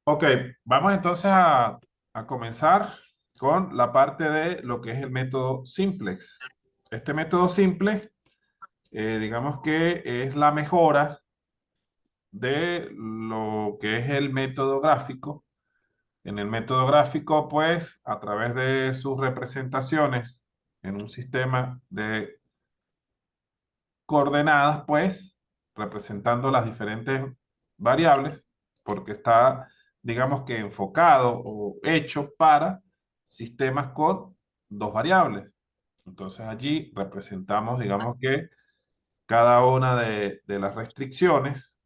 Ok, vamos entonces a comenzar con la parte de lo que es el método simplex. Este método simplex, digamos que es la mejora de lo que es el método gráfico. En el método gráfico, pues, a través de sus representaciones en un sistema de coordenadas, pues, representando las diferentes variables, porque está, digamos que enfocado o hecho para sistemas con dos variables. Entonces allí representamos, digamos que cada una de las restricciones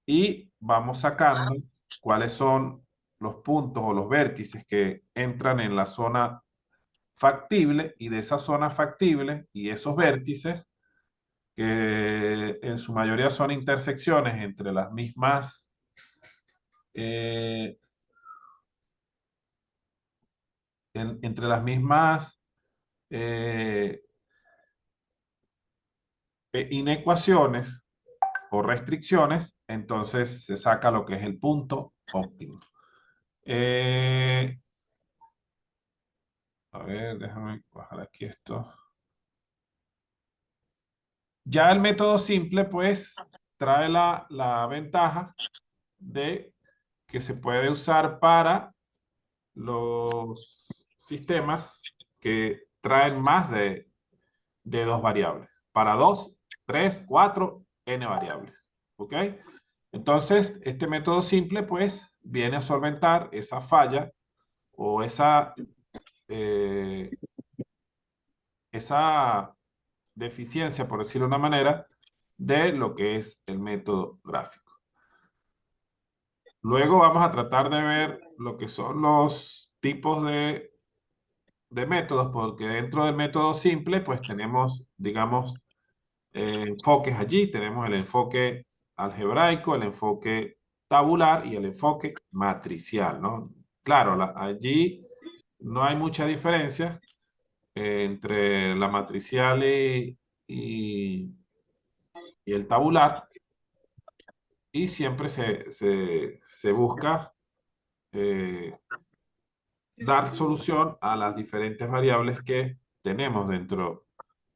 y vamos sacando cuáles son los puntos o los vértices que entran en la zona factible y de esa zona factible y esos vértices que en su mayoría son intersecciones entre las mismas eh, entre las mismas eh, inecuaciones o restricciones, entonces se saca lo que es el punto óptimo. Eh, a ver, déjame bajar aquí esto. Ya el método simple, pues, trae la ventaja de que se puede usar para los sistemas que traen más de dos variables. Para dos, tres, cuatro, n variables. ¿Ok? Entonces, este método simple, pues, viene a solventar esa falla o eh, esa deficiencia, por decirlo de una manera, de lo que es el método gráfico. Luego vamos a tratar de ver lo que son los tipos de métodos, porque dentro del método simple, pues tenemos, digamos, enfoques allí. Tenemos el enfoque algebraico, el enfoque tabular y el enfoque matricial, ¿no? Claro, allí no hay mucha diferencia entre la matricial y- y el tabular, y siempre se busca eh, dar solución a las diferentes variables que tenemos dentro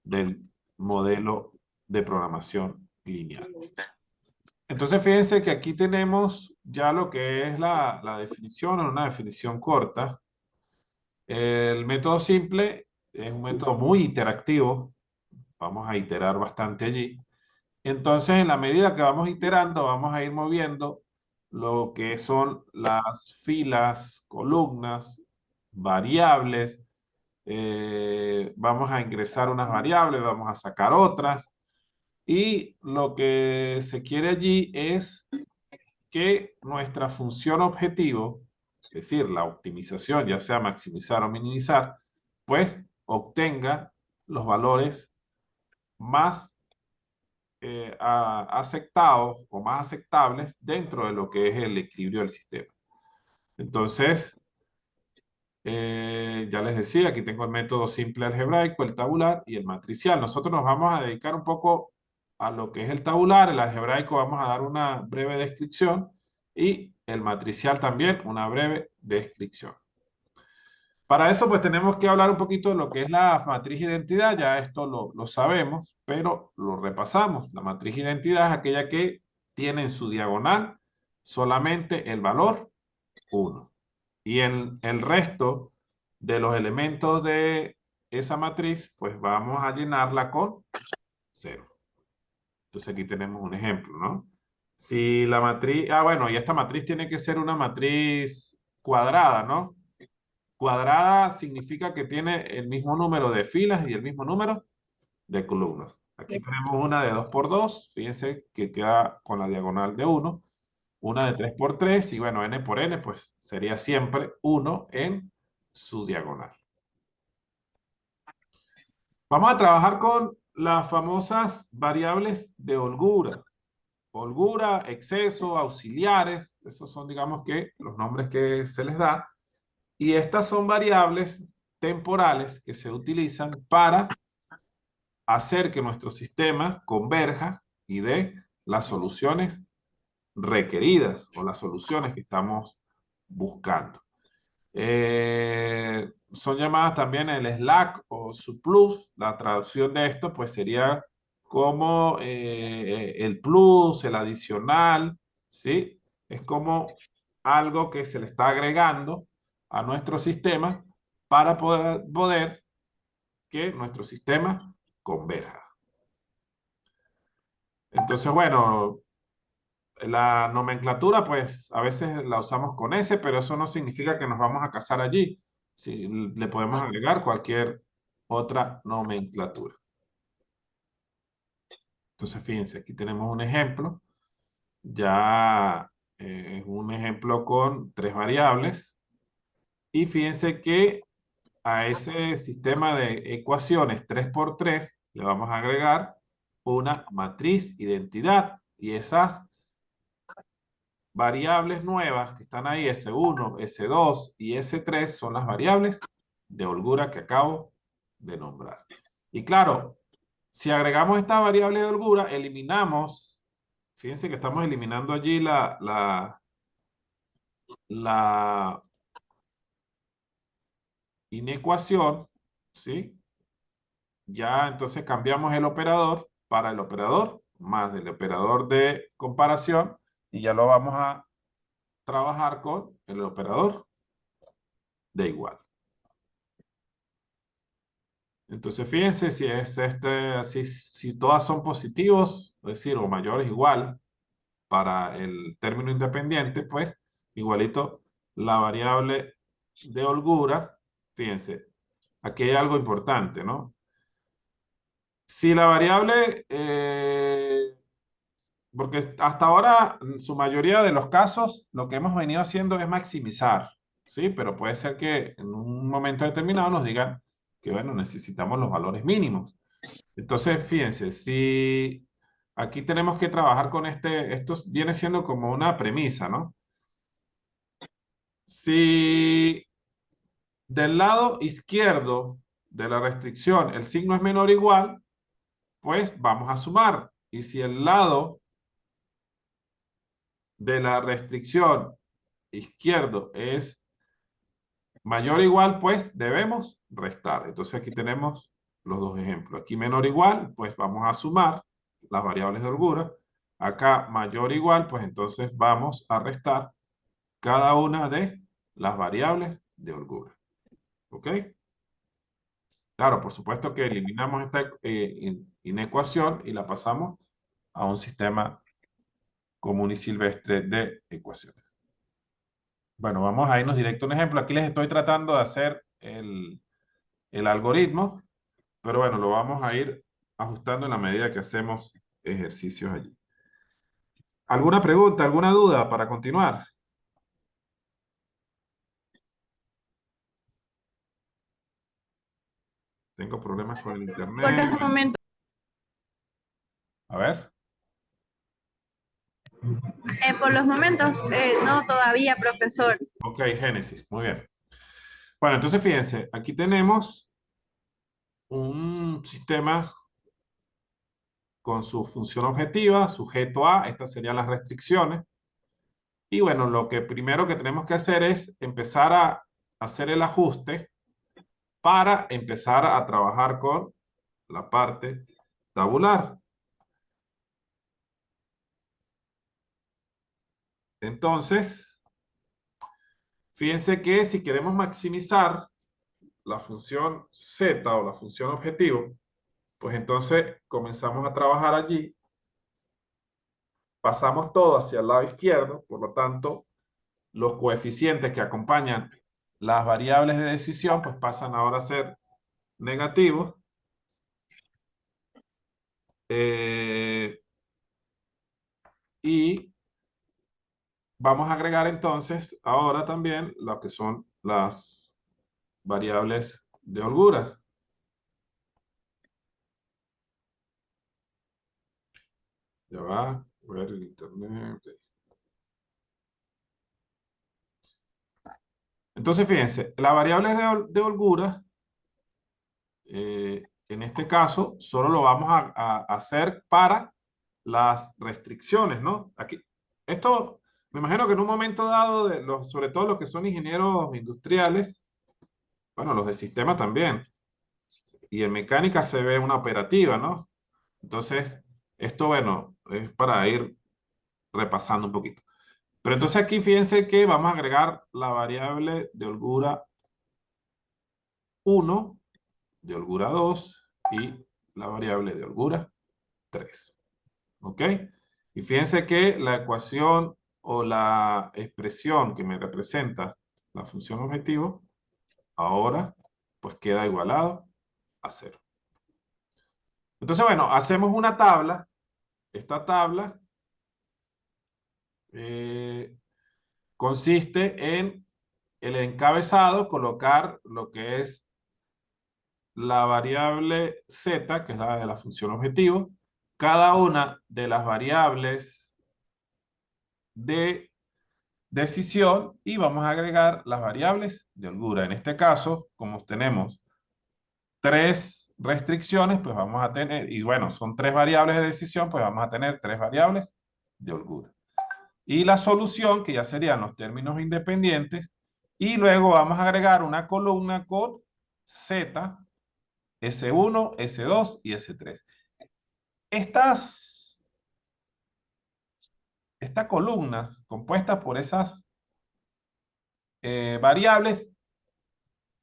del modelo de programación lineal. Entonces, fíjense que aquí tenemos ya lo que es la definición, una definición corta. El método simple es un método muy interactivo. Vamos a iterar bastante allí. Entonces, en la medida que vamos iterando, vamos a ir moviendo lo que son las filas, columnas, variables. Vamos a ingresar unas variables, vamos a sacar otras. Y lo que se quiere allí es que nuestra función objetivo, es decir, la optimización, ya sea maximizar o minimizar, pues obtenga los valores más aceptados o más aceptables dentro de lo que es el equilibrio del sistema. Entonces, ya les decía, aquí tengo el método simple algebraico, el tabular y el matricial. Nosotros nos vamos a dedicar un poco a lo que es el tabular, el algebraico vamos a dar una breve descripción y el matricial también una breve descripción. Para eso pues tenemos que hablar un poquito de lo que es la matriz identidad, ya esto lo sabemos, pero lo repasamos. La matriz identidad es aquella que tiene en su diagonal solamente el valor 1. Y en el resto de los elementos de esa matriz, pues vamos a llenarla con 0. Entonces aquí tenemos un ejemplo, ¿no? Si la matriz, bueno, y esta matriz tiene que ser una matriz cuadrada, ¿no? Cuadrada significa que tiene el mismo número de filas y el mismo número de columnas. Aquí tenemos una de 2 por 2, fíjense que queda con la diagonal de 1, una de 3 por 3 y bueno, n por n, pues sería siempre 1 en su diagonal. Vamos a trabajar con las famosas variables de holgura. Holgura, exceso, auxiliares, esos son, digamos que, los nombres que se les da. Y estas son variables temporales que se utilizan para hacer que nuestro sistema converja y dé las soluciones requeridas o las soluciones que estamos buscando. Son llamadas también el slack o surplus. La traducción de esto pues sería como el plus, el adicional, ¿sí? Es como algo que se le está agregando a nuestro sistema para poder que nuestro sistema converja. Entonces, bueno, la nomenclatura, pues a veces la usamos con S, pero eso no significa que nos vamos a casar allí. Sí, le podemos agregar cualquier otra nomenclatura. Entonces, fíjense, aquí tenemos un ejemplo. Ya es un ejemplo con 3 variables. Y fíjense que a ese sistema de ecuaciones 3 por 3 le vamos a agregar una matriz identidad. Y esas variables nuevas que están ahí, S1, S2 y S3, son las variables de holgura que acabo de nombrar. Y claro, si agregamos esta variable de holgura, eliminamos, fíjense que estamos eliminando allí la inecuación, ¿sí? Ya entonces cambiamos el operador para el operador más el operador de comparación y ya lo vamos a trabajar con el operador de igual. Entonces, fíjense si es si todas son positivos, es decir, o mayores igual para el término independiente, pues igualito la variable de holgura. Fíjense, aquí hay algo importante, ¿no? Si la variable, porque hasta ahora, en su mayoría de los casos, lo que hemos venido haciendo es maximizar, ¿sí? Pero puede ser que en un momento determinado nos digan que, bueno, necesitamos los valores mínimos. Entonces, fíjense, si aquí tenemos que trabajar con esto viene siendo como una premisa, ¿no? Si del lado izquierdo de la restricción el signo es menor o igual, pues vamos a sumar. Y si el lado de la restricción izquierdo es mayor o igual, pues debemos restar. Entonces aquí tenemos los dos ejemplos. Aquí menor o igual, pues vamos a sumar las variables de holgura. Acá mayor o igual, pues entonces vamos a restar cada una de las variables de holgura. ¿Ok? Claro, por supuesto que eliminamos esta inecuación y la pasamos a un sistema común y silvestre de ecuaciones. Bueno, vamos a irnos directo a un ejemplo. Aquí les estoy tratando de hacer el algoritmo, pero bueno, lo vamos a ir ajustando en la medida que hacemos ejercicios allí. ¿Alguna pregunta, alguna duda para continuar? Tengo problemas con el Por internet. los momentos, A ver. no todavía, profesor. Ok, Génesis. Muy bien. Bueno, entonces fíjense, aquí tenemos un sistema con su función objetiva, sujeto a, estas serían las restricciones. Y bueno, lo que primero que tenemos que hacer es empezar a hacer el ajuste para empezar a trabajar con la parte tabular. Entonces, fíjense que si queremos maximizar la función z o la función objetivo, pues entonces comenzamos a trabajar allí, pasamos todo hacia el lado izquierdo, por lo tanto, los coeficientes que acompañan las variables de decisión, pues pasan ahora a ser negativos. Y vamos a agregar entonces ahora también lo que son las variables de holguras. Ya va, ver el internet. Okay. Entonces, fíjense, las variables de holgura, en este caso, solo lo vamos a hacer para las restricciones, ¿no? Aquí, Esto, me imagino que en un momento dado, sobre todo los que son ingenieros industriales, bueno, los de sistema también, y en mecánica se ve una operativa, ¿no? Entonces, esto, bueno, es para ir repasando un poquito. Pero entonces aquí fíjense que vamos a agregar la variable de holgura 1, de holgura 2 y la variable de holgura 3. ¿Ok? Y fíjense que la ecuación o la expresión que me representa la función objetivo, ahora pues queda igualado a 0. Entonces, bueno, hacemos una tabla. Esta tabla eh, consiste en el encabezado, colocar lo que es la variable z, que es la de la función objetivo, cada una de las variables de decisión y vamos a agregar las variables de holgura. En este caso, como tenemos tres restricciones, pues vamos a tener, y bueno, son tres variables de decisión, pues vamos a tener tres variables de holgura. Y la solución, que ya serían los términos independientes, y luego vamos a agregar una columna con Z, S1, S2 y S3. Estas columnas compuestas por esas variables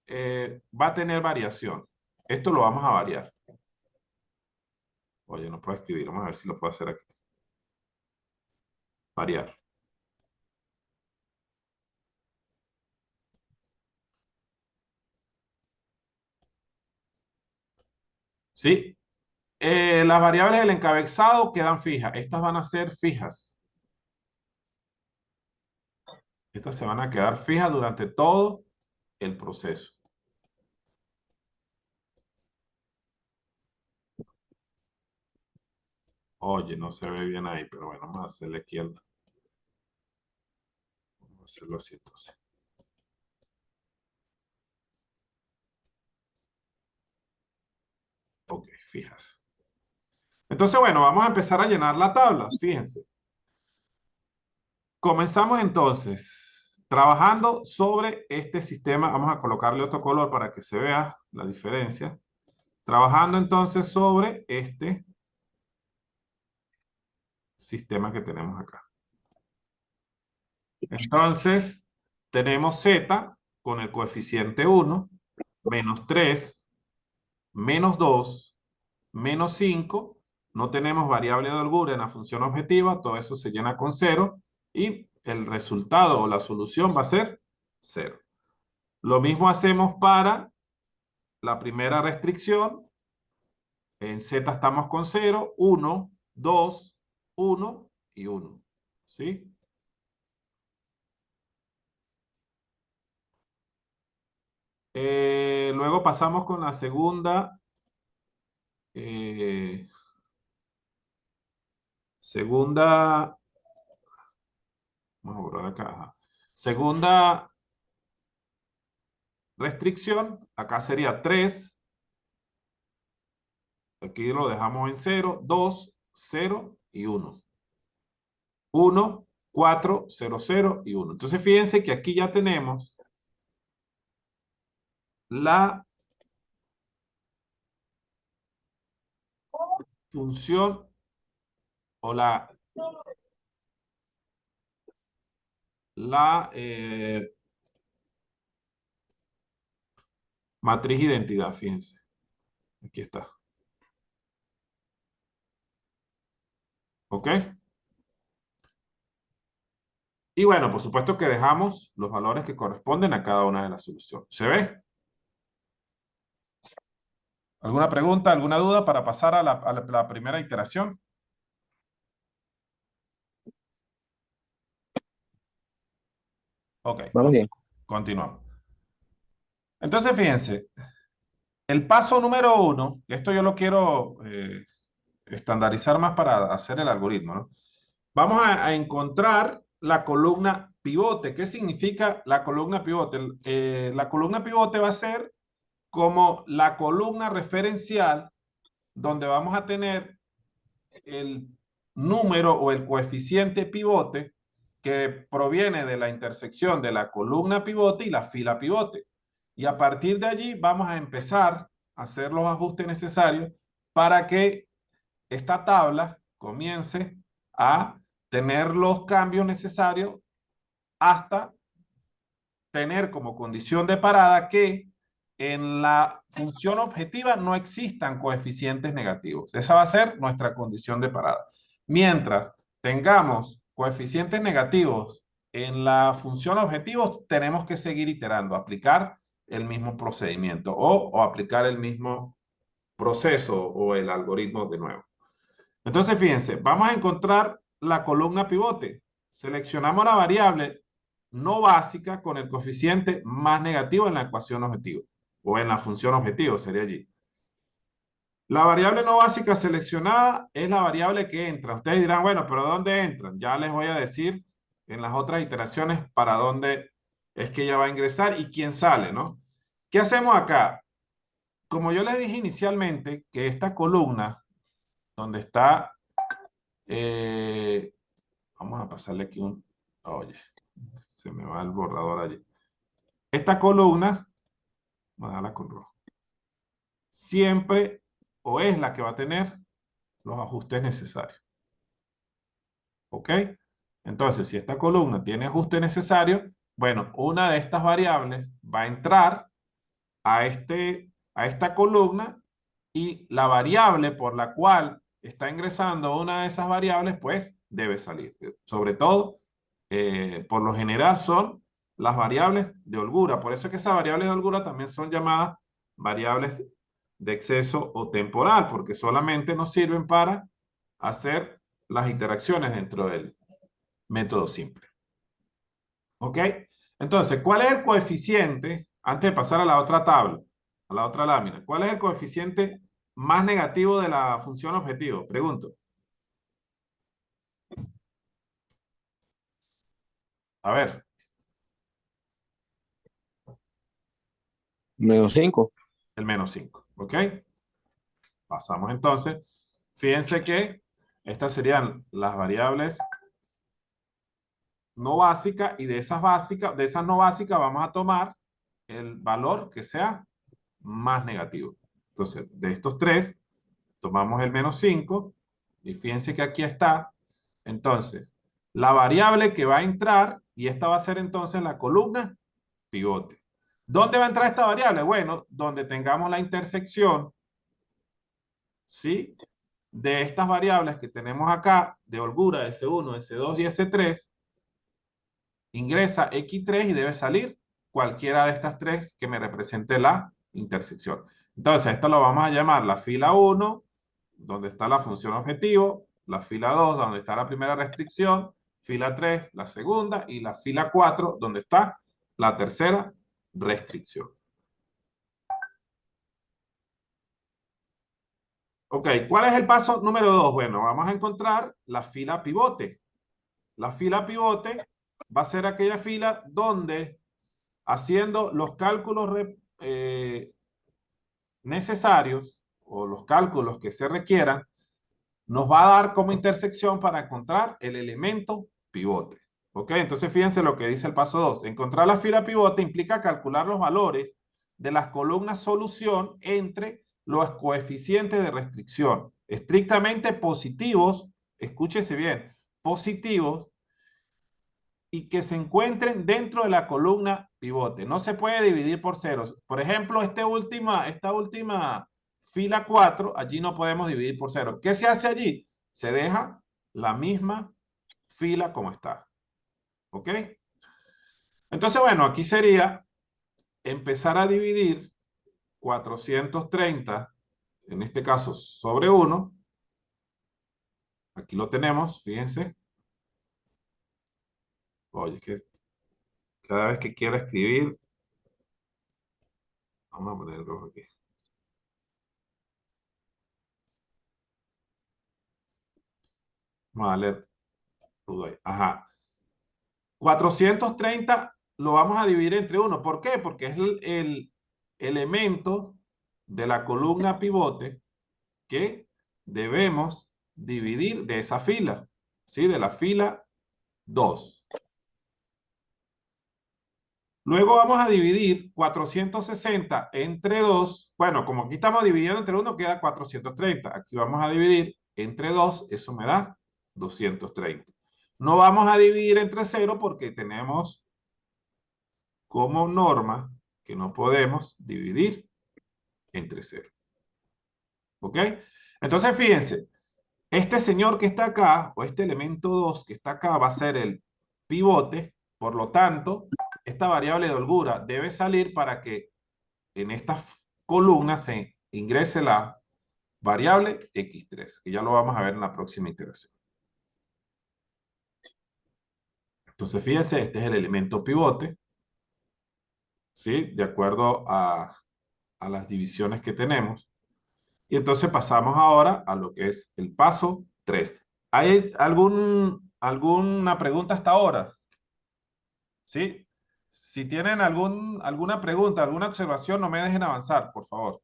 va a tener variación. Esto lo vamos a variar. Oye, no puedo escribir. Vamos a ver si lo puedo hacer aquí. Variar. ¿Sí? Las variables del encabezado quedan fijas. Estas van a ser fijas. Estas se van a quedar fijas durante todo el proceso. Oye, no se ve bien ahí, pero bueno, vamos a hacerle aquí vamos a hacerlo así entonces. Ok, fijas. Entonces, bueno, vamos a empezar a llenar la tabla. Fíjense. Comenzamos entonces trabajando sobre este sistema. Vamos a colocarle otro color para que se vea la diferencia. Trabajando entonces sobre este sistema que tenemos acá. Entonces, tenemos z con el coeficiente 1, menos 3, menos 2, menos 5. No tenemos variable de holgura en la función objetiva. Todo eso se llena con 0. Y el resultado o la solución va a ser 0. Lo mismo hacemos para la primera restricción. En z estamos con 0, 1, 2, 1 y 1. ¿Sí? Luego pasamos con la segunda. Segunda. Vamos a borrar acá. Ajá. Segunda restricción. Acá sería 3. Aquí lo dejamos en 0, 2, 0 y 1. 1, 4, 0, 0 y 1. Entonces fíjense que aquí ya tenemos la función o la matriz identidad, fíjense. Aquí está. ¿Ok? Y bueno, por supuesto que dejamos los valores que corresponden a cada una de las soluciones. ¿Se ve? ¿Alguna pregunta, alguna duda para pasar a la primera iteración? Ok, Vamos bien. continuamos. Entonces, fíjense, el paso número 1, esto yo lo quiero estandarizar más para hacer el algoritmo, ¿no? Vamos a encontrar la columna pivote. ¿Qué significa la columna pivote? La columna pivote va a ser como la columna referencial donde vamos a tener el número o el coeficiente pivote que proviene de la intersección de la columna pivote y la fila pivote. Y a partir de allí vamos a empezar a hacer los ajustes necesarios para que esta tabla comience a tener los cambios necesarios hasta tener como condición de parada que en la función objetiva no existan coeficientes negativos. Esa va a ser nuestra condición de parada. Mientras tengamos coeficientes negativos en la función objetivo, tenemos que seguir iterando, aplicar el mismo procedimiento o aplicar el mismo proceso o el algoritmo de nuevo. Entonces, fíjense, vamos a encontrar la columna pivote. Seleccionamos la variable no básica con el coeficiente más negativo en la ecuación objetivo o en la función objetivo, sería allí. La variable no básica seleccionada es la variable que entra. Ustedes dirán, bueno, pero ¿dónde entran? Ya les voy a decir en las otras iteraciones para dónde es que ella va a ingresar y quién sale, ¿no? ¿Qué hacemos acá? Como yo les dije inicialmente, que esta columna, donde está, vamos a pasarle aquí un, oye, se me va el borrador allí. Esta columna, vamos a darla con rojo, siempre o es la que va a tener los ajustes necesarios. ¿Ok? Entonces, si esta columna tiene ajuste necesario, bueno, una de estas variables va a entrar a esta columna y la variable por la cual está ingresando una de esas variables, pues debe salir. Sobre todo, por lo general son las variables de holgura. Por eso es que esas variables de holgura también son llamadas variables de exceso o temporal, porque solamente nos sirven para hacer las interacciones dentro del método simple. ¿Ok? Entonces, ¿cuál es el coeficiente, antes de pasar a la otra tabla, a la otra lámina, cuál es el coeficiente más negativo de la función objetivo? Pregunto. A ver, -5. el -5. ¿Ok? Pasamos entonces. Fíjense que estas serían las variables no básicas y de esas básicas, de esas no básicas vamos a tomar el valor que sea más negativo. Entonces, de estos tres, tomamos el -5 y fíjense que aquí está. Entonces, la variable que va a entrar, y esta va a ser entonces la columna pivote. ¿Dónde va a entrar esta variable? Bueno, donde tengamos la intersección, ¿sí? De estas variables que tenemos acá, de holgura S1, S2 y S3, ingresa X3 y debe salir cualquiera de estas tres que me represente la intersección. Entonces, esto lo vamos a llamar la fila 1, donde está la función objetivo, la fila 2, donde está la primera restricción, fila 3, la segunda, y la fila 4, donde está la tercera restricción. Ok, ¿cuál es el paso número 2? Bueno, vamos a encontrar la fila pivote. La fila pivote va a ser aquella fila donde, haciendo los cálculos necesarios o los cálculos que se requieran, nos va a dar como intersección para encontrar el elemento pivote. ¿Ok? Entonces fíjense lo que dice el paso 2. Encontrar la fila pivote implica calcular los valores de las columnas solución entre los coeficientes de restricción estrictamente positivos, escúchese bien, positivos, y que se encuentren dentro de la columna pivote. No se puede dividir por ceros. Por ejemplo, esta última fila 4, allí no podemos dividir por cero. ¿Qué se hace allí? Se deja la misma fila como está. ¿Ok? Entonces, bueno, aquí sería empezar a dividir 430, en este caso, sobre 1. Aquí lo tenemos, fíjense. Oye, que cada vez que quiera escribir, vamos a poner el rojo aquí. Vamos a leer todo ahí. Ajá. 430 lo vamos a dividir entre 1. ¿Por qué? Porque es el elemento de la columna pivote que debemos dividir de esa fila, ¿sí? De la fila 2. Luego vamos a dividir 460 entre 2. Bueno, como aquí estamos dividiendo entre 1, queda 430. Aquí vamos a dividir entre 2, eso me da 230. No vamos a dividir entre 0 porque tenemos como norma que no podemos dividir entre 0. ¿Ok? Entonces, fíjense, este señor que está acá, o este elemento 2 que está acá, va a ser el pivote. Por lo tanto, esta variable de holgura debe salir para que en esta columna se ingrese la variable x3, que ya lo vamos a ver en la próxima iteración. Entonces, fíjense, este es el elemento pivote, ¿sí? De acuerdo a las divisiones que tenemos. Y entonces pasamos ahora a lo que es el paso 3. ¿Hay alguna pregunta hasta ahora? ¿Sí? Si tienen alguna pregunta, alguna observación, no me dejen avanzar, por favor.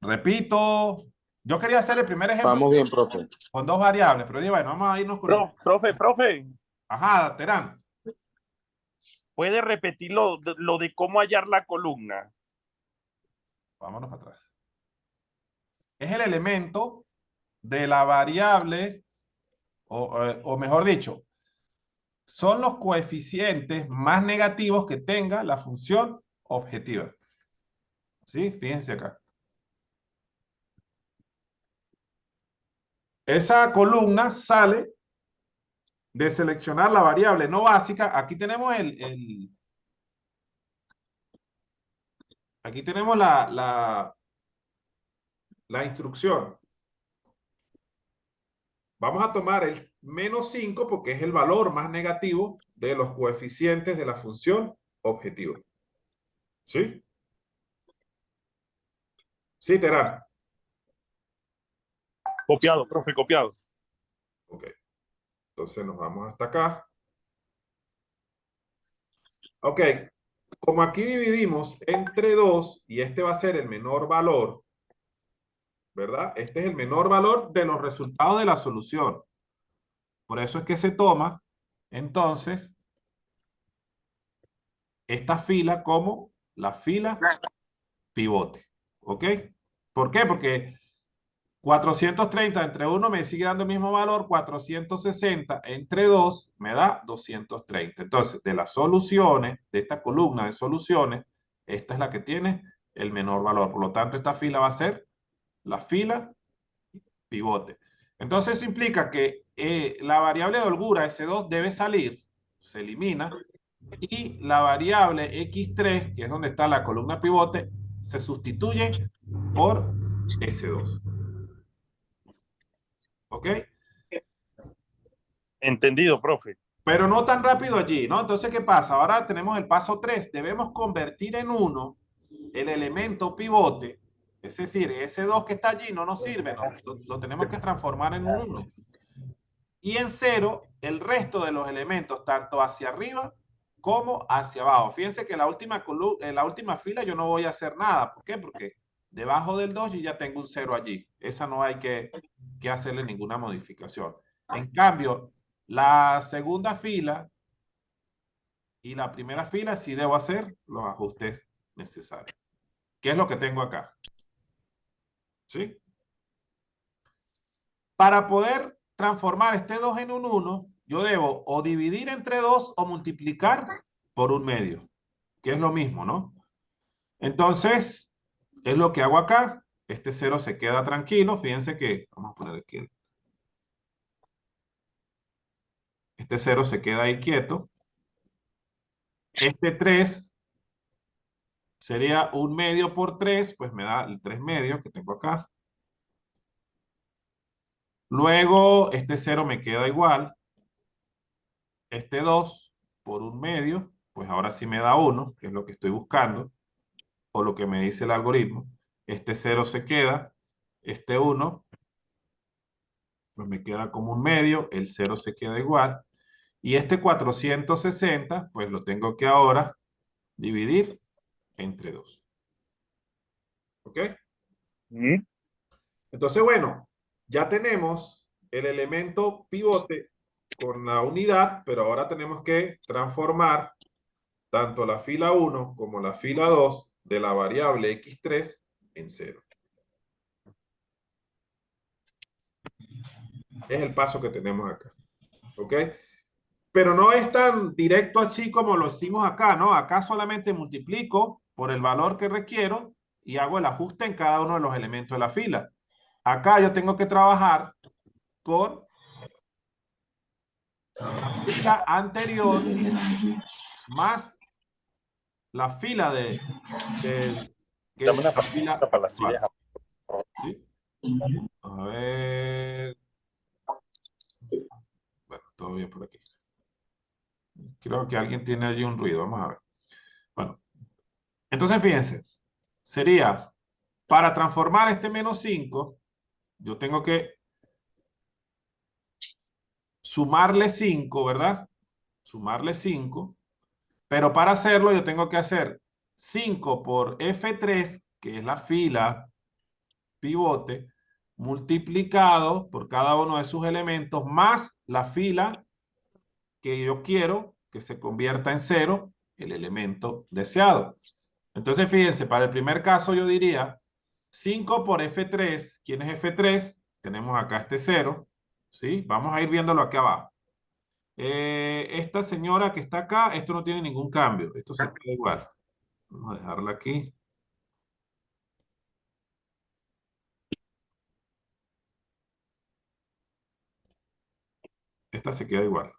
Repito, yo quería hacer el primer ejemplo Vamos bien, profe. con dos variables, pero digo, bueno, vamos a irnos con el... Profe, Ajá, Terán, ¿puede repetir lo de cómo hallar la columna? vámonos para atrás. Es el elemento de la variable, o mejor dicho, son los coeficientes más negativos que tenga la función objetiva. ¿Sí? Fíjense acá. Esa columna sale de seleccionar la variable no básica. Aquí tenemos aquí tenemos la instrucción. Vamos a tomar el menos 5 porque es el valor más negativo de los coeficientes de la función objetiva. ¿Sí? Sí, Terán. Copiado, profe, copiado. Ok. Entonces nos vamos hasta acá. Ok. Como aquí dividimos entre 2 y este va a ser el menor valor, ¿verdad? Este es el menor valor de los resultados de la solución. Por eso es que se toma, entonces, esta fila como la fila pivote. ¿Ok? ¿Por qué? Porque 430 entre 1 me sigue dando el mismo valor, 460 entre 2 me da 230. Entonces, de las soluciones, de esta columna de soluciones, esta es la que tiene el menor valor. Por lo tanto, esta fila va a ser la fila pivote. Entonces, eso implica que la variable de holgura S2 debe salir, se elimina, y la variable X3, que es donde está la columna pivote, se sustituye por S2. ¿Ok? Entendido, profe. Pero no tan rápido allí, ¿no? Entonces, ¿qué pasa? Ahora tenemos el paso 3. Debemos convertir en 1 el elemento pivote, es decir, ese 2 que está allí no nos sirve, ¿no? Lo tenemos que transformar en un 1. Y en 0 el resto de los elementos, tanto hacia arriba como hacia abajo. Fíjense que en la última fila yo no voy a hacer nada. ¿Por qué? Porque debajo del 2 yo ya tengo un 0 allí. Esa no hay que hacerle ninguna modificación. En cambio, la segunda fila y la primera fila sí debo hacer los ajustes necesarios. ¿Qué es lo que tengo acá? ¿Sí? Para poder transformar este 2 en un 1, yo debo o dividir entre 2 o multiplicar por un medio, que es lo mismo, ¿no? Entonces, es lo que hago acá. Este 0 se queda tranquilo. Fíjense que, vamos a poner aquí, este 0 se queda ahí quieto. Este 3 sería un medio por 3, pues me da el 3 medios que tengo acá. Luego, este 0 me queda igual. Este 2 por un medio, pues ahora sí me da 1, que es lo que estoy buscando, o lo que me dice el algoritmo. Este 0 se queda. Este 1, pues me queda como un medio. El 0 se queda igual. Y este 460, pues lo tengo que ahora dividir entre 2. ¿Ok? Entonces, bueno, ya tenemos el elemento pivote con la unidad, pero ahora tenemos que transformar tanto la fila 1 como la fila 2 de la variable x3 en 0. Es el paso que tenemos acá. ¿Ok? Pero no es tan directo así como lo hicimos acá, ¿no? Acá solamente multiplico por el valor que requiero y hago el ajuste en cada uno de los elementos de la fila. Acá yo tengo que trabajar con la fila anterior más la fila que Dame es una la fila pastilla para la actual. silla. ¿Sí? A ver. Bueno, todo bien por aquí. Creo que alguien tiene allí un ruido. Vamos a ver. Bueno, entonces fíjense. Sería, para transformar este -5, yo tengo que sumarle 5, ¿verdad? Sumarle 5. Pero para hacerlo yo tengo que hacer 5 por F3, que es la fila pivote, multiplicado por cada uno de sus elementos, más la fila que yo quiero que se convierta en 0, el elemento deseado. Entonces, fíjense, para el primer caso yo diría 5 por F3. ¿Quién es F3? Tenemos acá este 0, ¿sí? Vamos a ir viéndolo aquí abajo. Esta señora que está acá, esto no tiene ningún cambio. Esto se queda igual. Vamos a dejarla aquí. Esta se queda igual.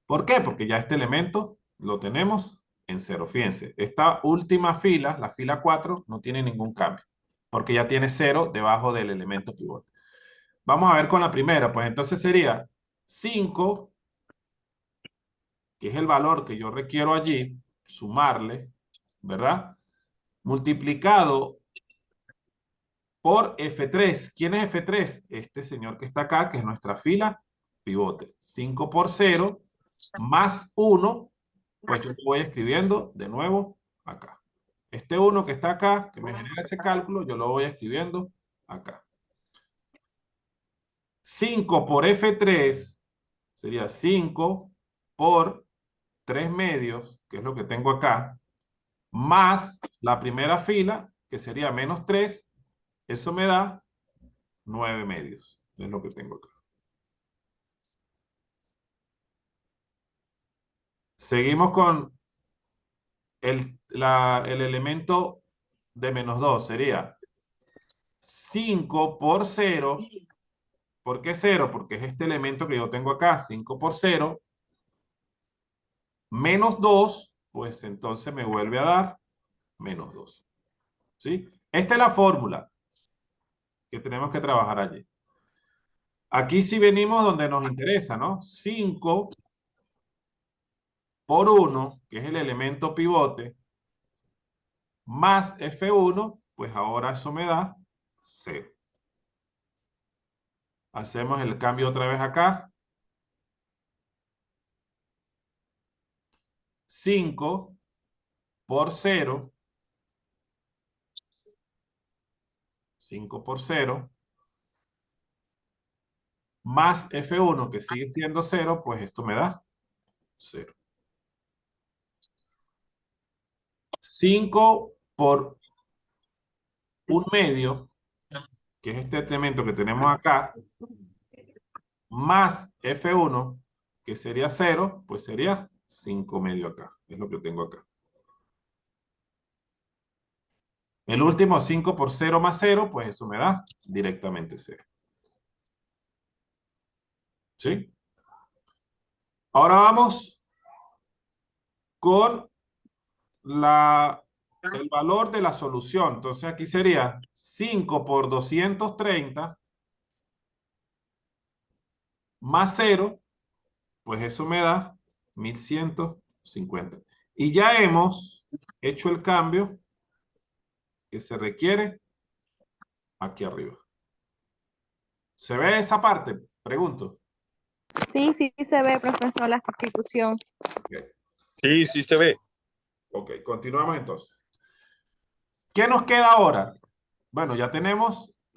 ¿Por qué? Porque ya este elemento lo tenemos en 0. Fíjense, esta última fila, la fila 4, no tiene ningún cambio. Porque ya tiene 0 debajo del elemento pivote. Vamos a ver con la primera. Pues entonces sería 5, que es el valor que yo requiero allí, sumarle, ¿verdad? Multiplicado por F3. ¿Quién es F3? Este señor que está acá, que es nuestra fila pivote. 5 por 0 más 1, pues yo lo voy escribiendo de nuevo acá. Este 1 que está acá, que me genera ese cálculo, yo lo voy escribiendo acá. 5 por F3 sería 5 por 3 medios, que es lo que tengo acá, más la primera fila, que sería -3, eso me da 9 medios. Es lo que tengo acá. Seguimos con el elemento de -2. Sería 5 por 0. ¿Por qué 0? Porque es este elemento que yo tengo acá. 5 por 0 menos 2, pues entonces me vuelve a dar -2. ¿Sí? Esta es la fórmula que tenemos que trabajar allí. Aquí sí venimos donde nos interesa, ¿no? 5 por 1, que es el elemento pivote, más F1, pues ahora eso me da 0. Hacemos el cambio otra vez acá. 5 por 0. 5 por 0. Más F1, que sigue siendo 0, pues esto me da 0. 5 por 1 medio, que es este elemento que tenemos acá, más F1, que sería 0, pues sería 5 medio acá. Es lo que tengo acá. El último 5 por 0 más 0, pues eso me da directamente 0. ¿Sí? Ahora vamos con el valor de la solución. Entonces aquí sería 5 por 230 más 0, pues eso me da 1150. Y ya hemos hecho el cambio que se requiere aquí arriba. ¿Se ve esa parte? Pregunto. Sí, sí se ve, profesor, la sustitución. Okay. Sí, sí se ve. Ok, continuamos entonces. ¿Qué nos queda ahora? Bueno, ya tenemos